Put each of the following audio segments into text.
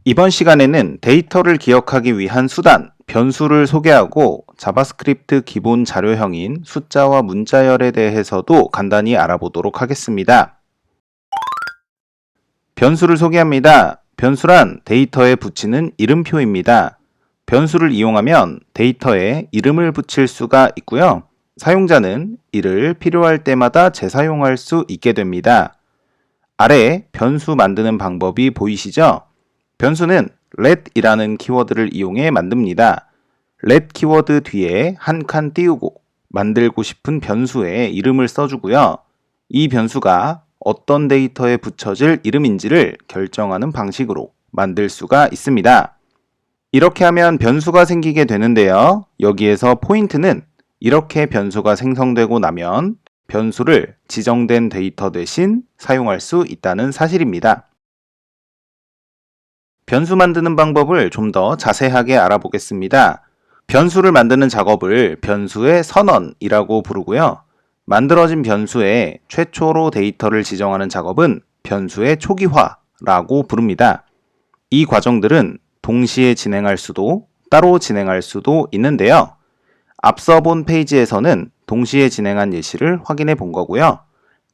이번 시간에는 데이터를 기억하기 위한 수단, 변수를 소개하고 자바스크립트 기본 자료형인 숫자와 문자열에 대해서도 간단히 알아보도록 하겠습니다. 변수를 소개합니다. 변수란 데이터에 붙이는 이름표입니다. 변수를 이용하면 데이터에 이름을 붙일 수가 있고요. 사용자는 이를 필요할 때마다 재사용할 수 있게 됩니다. 아래 변수 만드는 방법이 보이시죠? 변수는 let이라는 키워드를 이용해 만듭니다. let 키워드 뒤에 한 칸 띄우고 만들고 싶은 변수에 이름을 써주고요. 이 변수가 어떤 데이터에 붙여질 이름인지를 결정하는 방식으로 만들 수가 있습니다. 이렇게 하면 변수가 생기게 되는데요. 여기에서 포인트는 이렇게 변수가 생성되고 나면 변수를 지정된 데이터 대신 사용할 수 있다는 사실입니다. 변수 만드는 방법을 좀 더 자세하게 알아보겠습니다. 변수를 만드는 작업을 변수의 선언이라고 부르고요. 만들어진 변수에 최초로 데이터를 지정하는 작업은 변수의 초기화라고 부릅니다. 이 과정들은 동시에 진행할 수도 따로 진행할 수도 있는데요. 앞서 본 페이지에서는 동시에 진행한 예시를 확인해 본 거고요.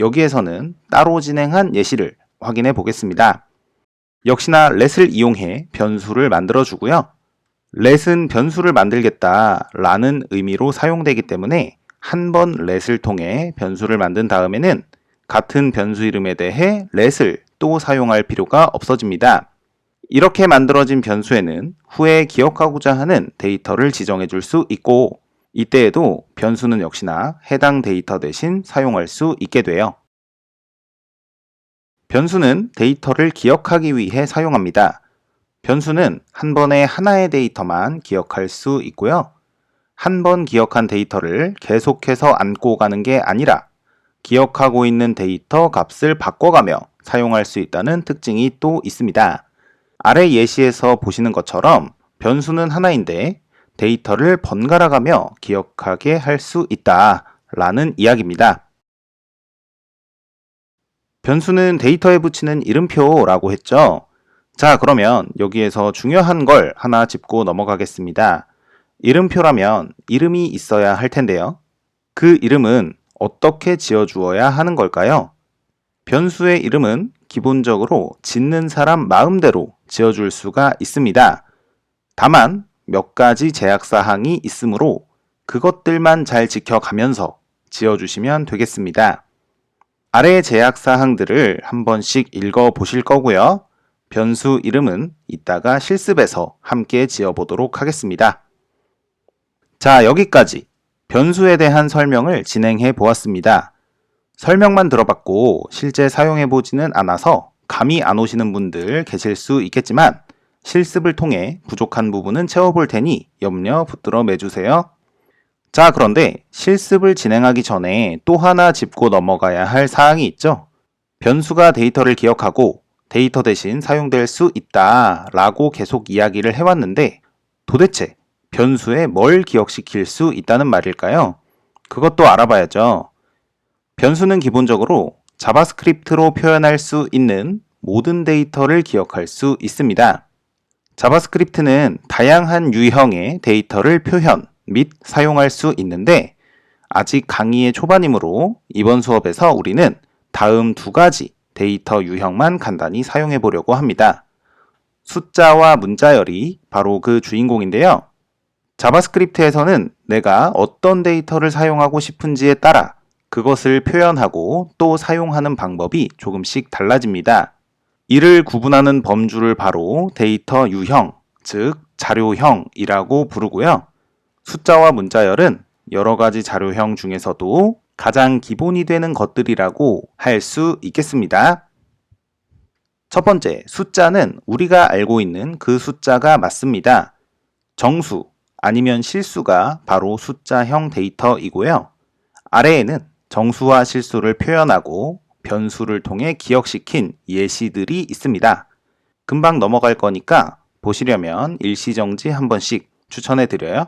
여기에서는 따로 진행한 예시를 확인해 보겠습니다. 역시나 let을 이용해 변수를 만들어 주고요. let은 변수를 만들겠다 라는 의미로 사용되기 때문에 한 번 let을 통해 변수를 만든 다음에는 같은 변수 이름에 대해 let을 또 사용할 필요가 없어집니다. 이렇게 만들어진 변수에는 후에 기억하고자 하는 데이터를 지정해 줄 수 있고 이때에도 변수는 역시나 해당 데이터 대신 사용할 수 있게 돼요. 변수는 데이터를 기억하기 위해 사용합니다. 변수는 한 번에 하나의 데이터만 기억할 수 있고요. 한 번 기억한 데이터를 계속해서 안고 가는 게 아니라 기억하고 있는 데이터 값을 바꿔가며 사용할 수 있다는 특징이 또 있습니다. 아래 예시에서 보시는 것처럼 변수는 하나인데 데이터를 번갈아 가며 기억하게 할 수 있다라는 이야기입니다. 변수는 데이터에 붙이는 이름표라고 했죠. 자, 그러면 여기에서 중요한 걸 하나 짚고 넘어가겠습니다. 이름표라면 이름이 있어야 할 텐데요. 그 이름은 어떻게 지어주어야 하는 걸까요? 변수의 이름은 기본적으로 짓는 사람 마음대로 지어줄 수가 있습니다. 다만 몇 가지 제약사항이 있으므로 그것들만 잘 지켜가면서 지어주시면 되겠습니다. 아래 제약사항들을 한 번씩 읽어보실 거고요. 변수 이름은 이따가 실습에서 함께 지어보도록 하겠습니다. 자, 여기까지 변수에 대한 설명을 진행해 보았습니다. 설명만 들어봤고 실제 사용해 보지는 않아서 감이 안 오시는 분들 계실 수 있겠지만 실습을 통해 부족한 부분은 채워볼 테니 염려 붙들어 매주세요. 자, 그런데 실습을 진행하기 전에 또 하나 짚고 넘어가야 할 사항이 있죠. 변수가 데이터를 기억하고 데이터 대신 사용될 수 있다 라고 계속 이야기를 해왔는데 도대체 변수에 뭘 기억시킬 수 있다는 말일까요? 그것도 알아봐야죠. 변수는 기본적으로 자바스크립트로 표현할 수 있는 모든 데이터를 기억할 수 있습니다. 자바스크립트는 다양한 유형의 데이터를 표현 및 사용할 수 있는데 아직 강의의 초반이므로 이번 수업에서 우리는 다음 두 가지 데이터 유형만 간단히 사용해 보려고 합니다. 숫자와 문자열이 바로 그 주인공인데요. 자바스크립트에서는 내가 어떤 데이터를 사용하고 싶은지에 따라 그것을 표현하고 또 사용하는 방법이 조금씩 달라집니다. 이를 구분하는 범주를 바로 데이터 유형, 즉 자료형이라고 부르고요. 숫자와 문자열은 여러 가지 자료형 중에서도 가장 기본이 되는 것들이라고 할 수 있겠습니다. 첫 번째, 숫자는 우리가 알고 있는 그 숫자가 맞습니다. 정수 아니면 실수가 바로 숫자형 데이터이고요. 아래에는 정수와 실수를 표현하고 변수를 통해 기억시킨 예시들이 있습니다. 금방 넘어갈 거니까 보시려면 일시정지 한 번씩 추천해 드려요.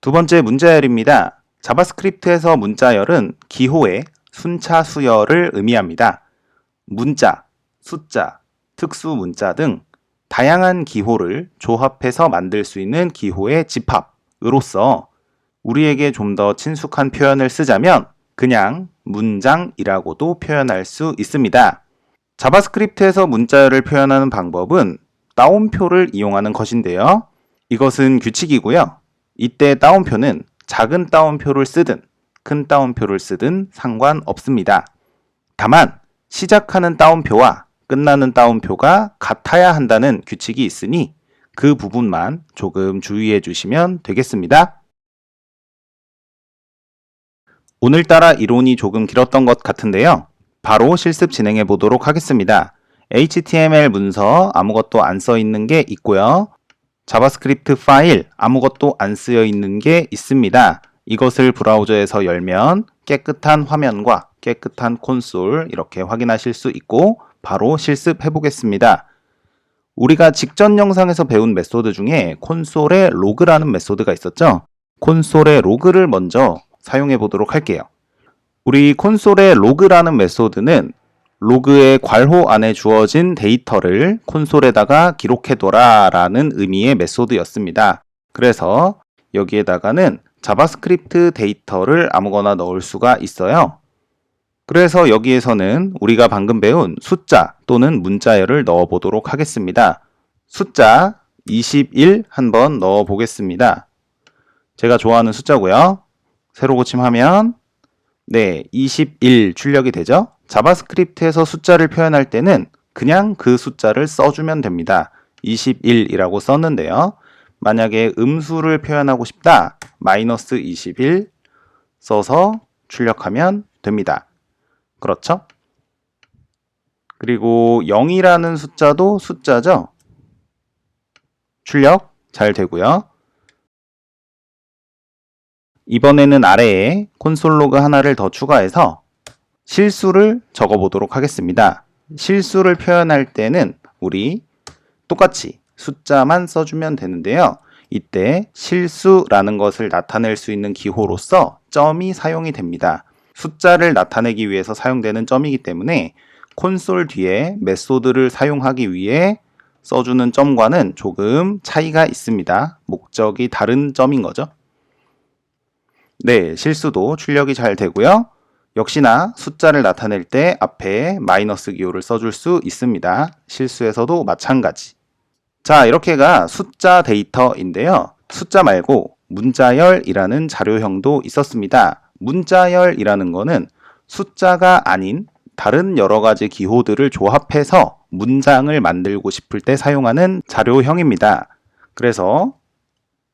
두 번째 문자열입니다. 자바스크립트에서 문자열은 기호의 순차 수열을 의미합니다. 문자, 숫자, 특수 문자 등 다양한 기호를 조합해서 만들 수 있는 기호의 집합으로서 우리에게 좀 더 친숙한 표현을 쓰자면 그냥 문장이라고도 표현할 수 있습니다. 자바스크립트에서 문자열을 표현하는 방법은 따옴표를 이용하는 것인데요. 이것은 규칙이고요. 이때 따옴표는 작은 따옴표를 쓰든 큰 따옴표를 쓰든 상관없습니다. 다만 시작하는 따옴표와 끝나는 따옴표가 같아야 한다는 규칙이 있으니 그 부분만 조금 주의해 주시면 되겠습니다. 오늘따라 이론이 조금 길었던 것 같은데요. 바로 실습 진행해 보도록 하겠습니다. HTML 문서 아무것도 안 써 있는 게 있고요. 자바스크립트 파일 아무것도 안 쓰여 있는 게 있습니다. 이것을 브라우저에서 열면 깨끗한 화면과 깨끗한 콘솔 이렇게 확인하실 수 있고 바로 실습해 보겠습니다. 우리가 직전 영상에서 배운 메소드 중에 콘솔에 로그라는 메소드가 있었죠. 콘솔의 로그를 먼저 사용해 보도록 할게요. 우리 콘솔의 로그라는 메소드는 로그의 괄호 안에 주어진 데이터를 콘솔에다가 기록해둬라 라는 의미의 메소드였습니다. 그래서 여기에다가는 자바스크립트 데이터를 아무거나 넣을 수가 있어요. 그래서 여기에서는 우리가 방금 배운 숫자 또는 문자열을 넣어 보도록 하겠습니다. 숫자 21 한번 넣어 보겠습니다. 제가 좋아하는 숫자고요. 세로 고침하면 21 출력이 되죠. 자바스크립트에서 숫자를 표현할 때는 그냥 그 숫자를 써주면 됩니다. 21이라고 썼는데요. 만약에 음수를 표현하고 싶다. 마이너스 21 써서 출력하면 됩니다. 그렇죠? 그리고 0이라는 숫자도 숫자죠. 출력 잘 되고요. 이번에는 아래에 콘솔 로그 하나를 더 추가해서 실수를 적어 보도록 하겠습니다. 실수를 표현할 때는 우리 똑같이 숫자만 써주면 되는데요. 이때 실수라는 것을 나타낼 수 있는 기호로서 점이 사용이 됩니다. 숫자를 나타내기 위해서 사용되는 점이기 때문에 콘솔 뒤에 메소드를 사용하기 위해 써주는 점과는 조금 차이가 있습니다. 목적이 다른 점인 거죠. 네, 실수도 출력이 잘 되고요. 역시나 숫자를 나타낼 때 앞에 마이너스 기호를 써줄 수 있습니다. 실수에서도 마찬가지. 자, 이렇게가 숫자 데이터인데요. 숫자 말고 문자열이라는 자료형도 있었습니다. 문자열이라는 거는 숫자가 아닌 다른 여러 가지 기호들을 조합해서 문장을 만들고 싶을 때 사용하는 자료형입니다. 그래서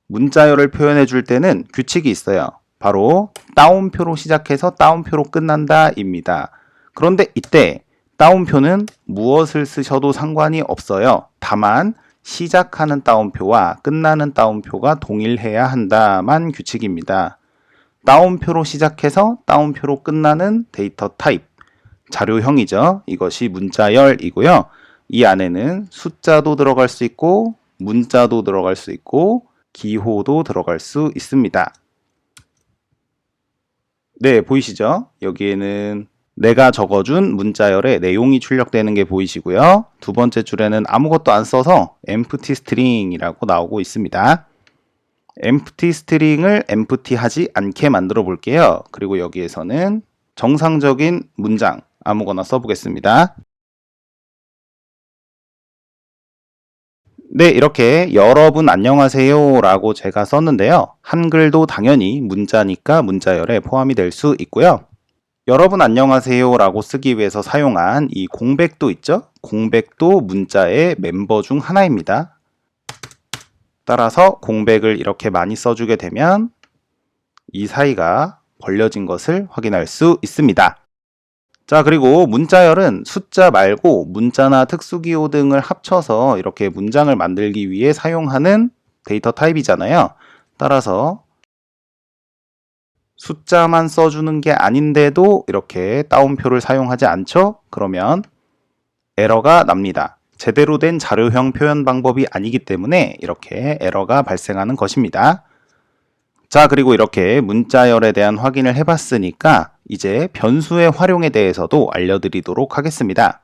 문자열을 표현해 줄 때는 규칙이 있어요. 바로 따옴표로 시작해서 따옴표로 끝난다 입니다. 그런데 이때 따옴표는 무엇을 쓰셔도 상관이 없어요. 다만 시작하는 따옴표와 끝나는 따옴표가 동일해야 한다만 규칙입니다. 따옴표로 시작해서 따옴표로 끝나는 데이터 타입, 자료형이죠. 이것이 문자열이고요. 이 안에는 숫자도 들어갈 수 있고 문자도 들어갈 수 있고 기호도 들어갈 수 있습니다. 네, 보이시죠? 여기에는 내가 적어준 문자열의 내용이 출력되는 게 보이시고요. 두 번째 줄에는 아무것도 안 써서 empty string이라고 나오고 있습니다. empty string을 empty 하지 않게 만들어 볼게요. 그리고 여기에서는 정상적인 문장 아무거나 써보겠습니다. 네, 이렇게 여러분 안녕하세요 라고 제가 썼는데요. 한글도 당연히 문자니까 문자열에 포함이 될 수 있고요. 여러분 안녕하세요 라고 쓰기 위해서 사용한 이 공백도 있죠? 공백도 문자의 멤버 중 하나입니다. 따라서 공백을 이렇게 많이 써주게 되면 이 사이가 벌려진 것을 확인할 수 있습니다. 자, 그리고 문자열은 숫자 말고 문자나 특수기호 등을 합쳐서 이렇게 문장을 만들기 위해 사용하는 데이터 타입이잖아요. 따라서 숫자만 써주는 게 아닌데도 이렇게 따옴표를 사용하지 않죠? 그러면 에러가 납니다. 제대로 된 자료형 표현 방법이 아니기 때문에 이렇게 에러가 발생하는 것입니다. 자, 그리고 이렇게 문자열에 대한 확인을 해봤으니까 이제 변수의 활용에 대해서도 알려드리도록 하겠습니다.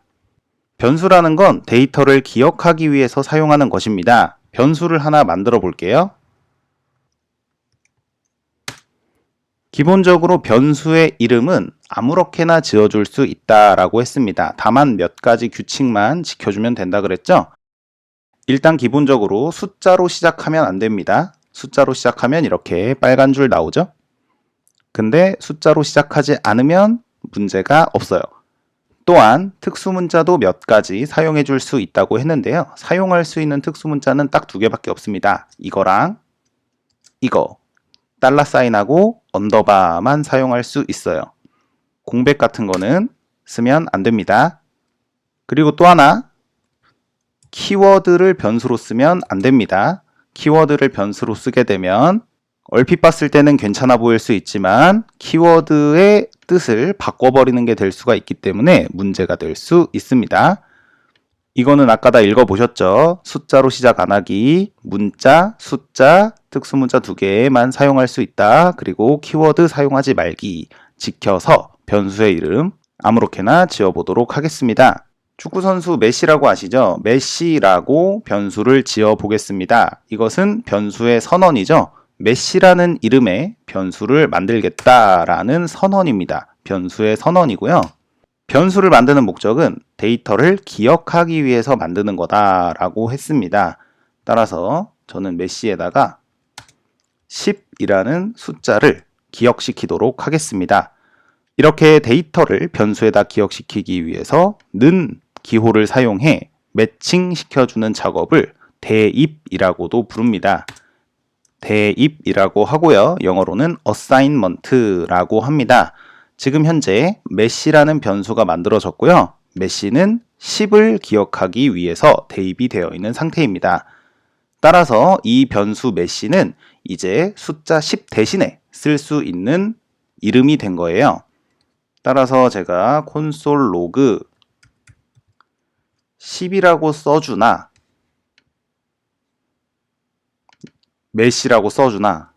변수라는 건 데이터를 기억하기 위해서 사용하는 것입니다. 변수를 하나 만들어 볼게요. 기본적으로 변수의 이름은 아무렇게나 지어줄 수 있다라고 했습니다. 다만 몇 가지 규칙만 지켜주면 된다 그랬죠? 일단 기본적으로 숫자로 시작하면 안 됩니다. 숫자로 시작하면 이렇게 빨간 줄 나오죠? 근데 숫자로 시작하지 않으면 문제가 없어요. 또한 특수문자도 몇 가지 사용해 줄 수 있다고 했는데요. 사용할 수 있는 특수문자는 딱 두 개밖에 없습니다. 이거랑 이거. $사인하고 언더바만 사용할 수 있어요. 공백 같은 거는 쓰면 안 됩니다. 그리고 또 하나, 키워드를 변수로 쓰면 안 됩니다. 키워드를 변수로 쓰게 되면 얼핏 봤을 때는 괜찮아 보일 수 있지만 키워드의 뜻을 바꿔버리는 게 될 수가 있기 때문에 문제가 될 수 있습니다. 이거는 아까 다 읽어보셨죠? 숫자로 시작 안 하기, 문자, 숫자, 특수문자 두 개만 사용할 수 있다. 그리고 키워드 사용하지 말기 지켜서 변수의 이름 아무렇게나 지어보도록 하겠습니다. 축구선수 메시라고 아시죠? 메시라고 변수를 지어보겠습니다. 이것은 변수의 선언이죠. 메시라는 이름의 변수를 만들겠다라는 선언입니다. 변수의 선언이고요. 변수를 만드는 목적은 데이터를 기억하기 위해서 만드는 거다라고 했습니다. 따라서 저는 메시에다가 10이라는 숫자를 기억시키도록 하겠습니다. 이렇게 데이터를 변수에다 기억시키기 위해서 는 기호를 사용해 매칭시켜주는 작업을 대입이라고도 부릅니다. 대입이라고 하고요. 영어로는 assignment라고 합니다. 지금 현재 메시라는 변수가 만들어졌고요. 메시는 10을 기억하기 위해서 대입이 되어 있는 상태입니다. 따라서 이 변수 메시는 이제 숫자 10 대신에 쓸 수 있는 이름이 된 거예요. 따라서 제가 콘솔 로그 10이라고 써주나 메시라고 써주나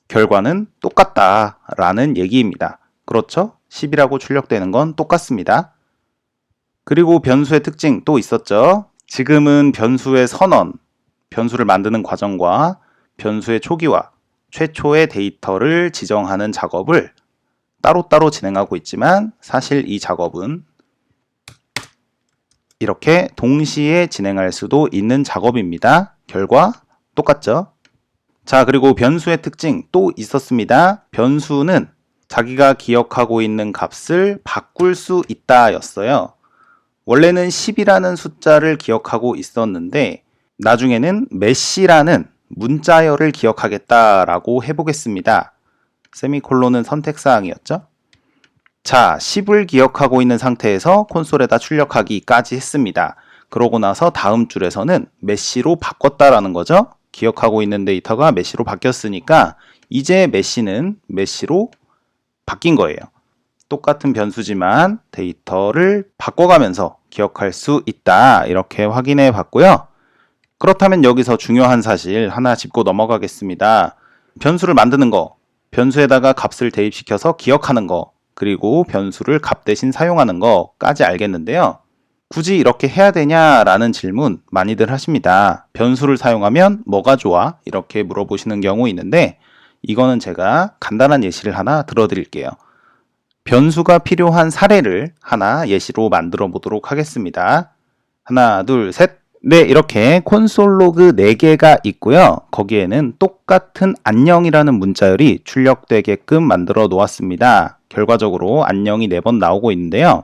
결과는 똑같다라는 얘기입니다. 그렇죠? 10이라고 출력되는 건 똑같습니다. 그리고 변수의 특징 또 있었죠? 지금은 변수의 선언, 변수를 만드는 과정과 변수의 초기화, 최초의 데이터를 지정하는 작업을 따로따로 진행하고 있지만 사실 이 작업은 이렇게 동시에 진행할 수도 있는 작업입니다. 결과 똑같죠? 자, 그리고 변수의 특징 또 있었습니다. 변수는 자기가 기억하고 있는 값을 바꿀 수 있다 였어요. 원래는 10이라는 숫자를 기억하고 있었는데 나중에는 메시라는 문자열을 기억하겠다라고 해보겠습니다. 세미콜론은 선택사항이었죠. 자, 10을 기억하고 있는 상태에서 콘솔에다 출력하기까지 했습니다. 그러고 나서 다음 줄에서는 메시로 바꿨다라는 거죠. 기억하고 있는 데이터가 메시로 바뀌었으니까 이제 메시는 메시로 바뀐 거예요. 똑같은 변수지만 데이터를 바꿔가면서 기억할 수 있다. 이렇게 확인해 봤고요. 그렇다면 여기서 중요한 사실 하나 짚고 넘어가겠습니다. 변수를 만드는 거, 변수에다가 값을 대입시켜서 기억하는 거, 그리고 변수를 값 대신 사용하는 거까지 알겠는데요. 굳이 이렇게 해야 되냐라는 질문 많이들 하십니다. 변수를 사용하면 뭐가 좋아? 이렇게 물어보시는 경우 있는데 이거는 제가 간단한 예시를 하나 들어드릴게요. 변수가 필요한 사례를 하나 예시로 만들어 보도록 하겠습니다. 하나, 둘, 셋. 네, 이렇게 콘솔 로그 4개가 있고요. 거기에는 똑같은 안녕이라는 문자열이 출력되게끔 만들어 놓았습니다. 결과적으로 안녕이 4번 나오고 있는데요.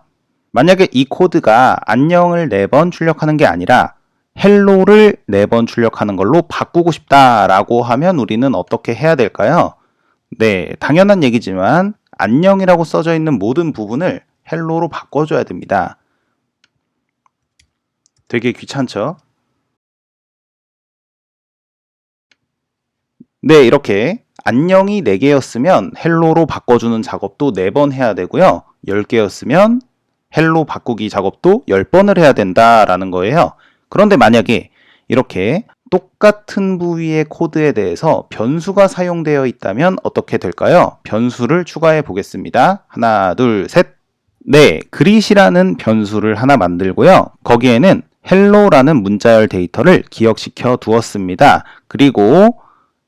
만약에 이 코드가 안녕을 4번 출력하는 게 아니라 헬로를 4번 출력하는 걸로 바꾸고 싶다라고 하면 우리는 어떻게 해야 될까요? 네, 당연한 얘기지만 안녕이라고 써져 있는 모든 부분을 헬로로 바꿔줘야 됩니다. 되게 귀찮죠? 네, 이렇게 안녕이 4개였으면 헬로로 바꿔주는 작업도 4번 해야 되고요. 10개였으면 헬로 바꾸기 작업도 10번을 해야 된다라는 거예요. 그런데 만약에 이렇게 똑같은 부위의 코드에 대해서 변수가 사용되어 있다면 어떻게 될까요? 변수를 추가해 보겠습니다. 하나, 둘, 셋. 네, greet이라는 변수를 하나 만들고요. 거기에는 hello라는 문자열 데이터를 기억시켜 두었습니다. 그리고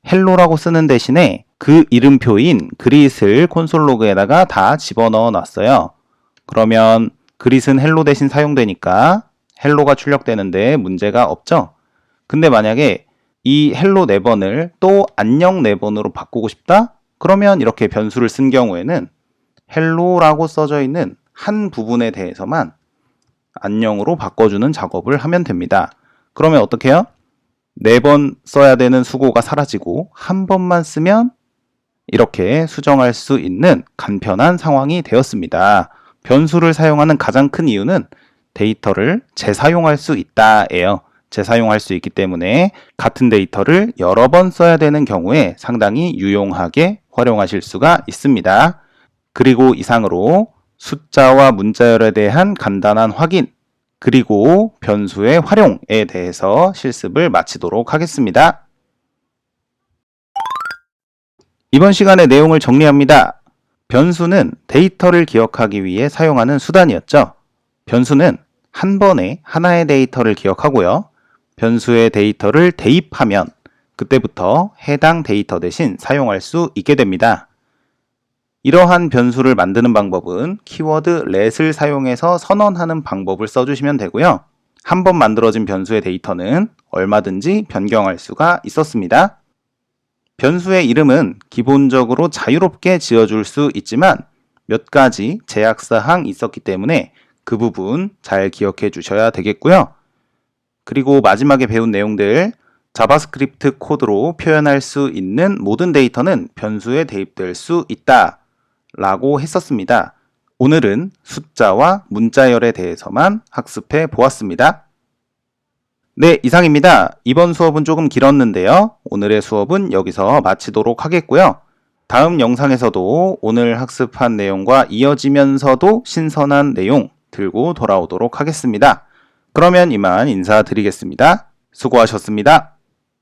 hello라고 쓰는 대신에 그 이름표인 greet을 콘솔 로그에다가 다 집어넣어 놨어요. 그러면 greet은 hello 대신 사용되니까 hello가 출력되는데 문제가 없죠? 근데 만약에 이 hello 4번을 또 안녕 4번으로 바꾸고 싶다? 그러면 이렇게 변수를 쓴 경우에는 hello라고 써져 있는 한 부분에 대해서만 안녕으로 바꿔주는 작업을 하면 됩니다. 그러면 어떻게 해요? 4번 써야 되는 수고가 사라지고 한 번만 쓰면 이렇게 수정할 수 있는 간편한 상황이 되었습니다. 변수를 사용하는 가장 큰 이유는 데이터를 재사용할 수 있다예요. 재사용할 수 있기 때문에 같은 데이터를 여러 번 써야 되는 경우에 상당히 유용하게 활용하실 수가 있습니다. 그리고 이상으로 숫자와 문자열에 대한 간단한 확인, 그리고 변수의 활용에 대해서 실습을 마치도록 하겠습니다. 이번 시간의 내용을 정리합니다. 변수는 데이터를 기억하기 위해 사용하는 수단이었죠. 변수는 한 번에 하나의 데이터를 기억하고요. 변수의 데이터를 대입하면 그때부터 해당 데이터 대신 사용할 수 있게 됩니다. 이러한 변수를 만드는 방법은 키워드 let을 사용해서 선언하는 방법을 써주시면 되고요. 한 번 만들어진 변수의 데이터는 얼마든지 변경할 수가 있었습니다. 변수의 이름은 기본적으로 자유롭게 지어줄 수 있지만 몇 가지 제약사항이 있었기 때문에 그 부분 잘 기억해 주셔야 되겠고요. 그리고 마지막에 배운 내용들, 자바스크립트 코드로 표현할 수 있는 모든 데이터는 변수에 대입될 수 있다 라고 했었습니다. 오늘은 숫자와 문자열에 대해서만 학습해 보았습니다. 네, 이상입니다. 이번 수업은 조금 길었는데요. 오늘의 수업은 여기서 마치도록 하겠고요. 다음 영상에서도 오늘 학습한 내용과 이어지면서도 신선한 내용 들고 돌아오도록 하겠습니다. 그러면 이만 인사드리겠습니다. 수고하셨습니다.